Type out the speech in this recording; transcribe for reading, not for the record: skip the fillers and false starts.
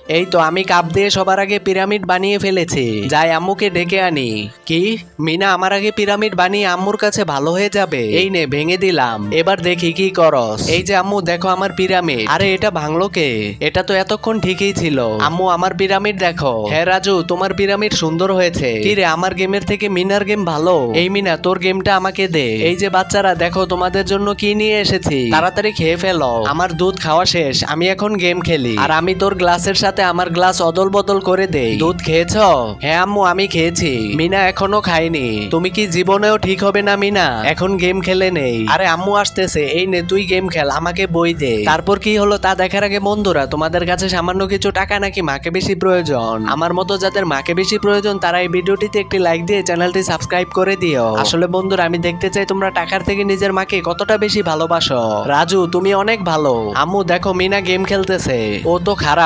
এই তো আমি কাপ দিয়ে সবার আগে পিরামিড বানিয়ে ফেলেছি, যাই আম্মুকে ডেকে আনি। কি মিনা আমার আগে পিরামিড বানিয়ে আম্মুর কাছে ভালো হয়ে যাবে? এই নে ভেঙে দিলাম, এবার দেখি কি করস। এই যে আম্মু দেখো আমার পিরামিড। আরে এটা ভাঙলো কে? এটা তো এতক্ষণ ঠিকই ছিল। আম্মু আমার পিরামিড দেখো। হ্যাঁ রাজু তোমার পিরামিড সুন্দর হয়েছে। কি রে আমার গেমের থেকে মিনার গেম ভালো। এই মিনা তোর গেমটা আমাকে দে। এই যে বাচ্চারা দেখো তোমাদের জন্য কি নিয়ে এসেছি, তাড়াতাড়ি খেয়ে ফেলো। আমার দুধ খাওয়া শেষ, আমি এখন গেম খেলি। আর আমি তোর গ্লাসের সাথে আমার গ্লাস অদল বদল করে দেই। দুধ খেয়েছো? হ্যাঁ আম্মু আমি খেয়েছি। মিনা এখনো খাইনি। তুমি কি জীবনেও ঠিক হবে না মিনা? এখন গেম খেলে নেই। আরে আম্মু আসতেছে, এই নে তুই গেম খেল, আমাকে বই দে। তারপর কি হলো তা দেখার আগে বন্ধুরা, তোমাদের কাছে সামান্য কিছু টাকা নাকি মাকে বেশি প্রয়োজন? আমার মতো যাদের মাকে বেশি প্রয়োজন তারা এই ভিডিওটিতে একটি লাইক দিয়ে চ্যানেলটি সাবস্ক্রাইব করে দিও। আসলে বন্ধুরা আমি দেখতে চাই তোমরা টাকার থেকে নিজের মাকে কতটা বেশি ভালোবাসো। রাজু তুমি অনেক ভালো। আম্মু দেখো মিনা গেম খেলতেছে, ও তো খারাপ।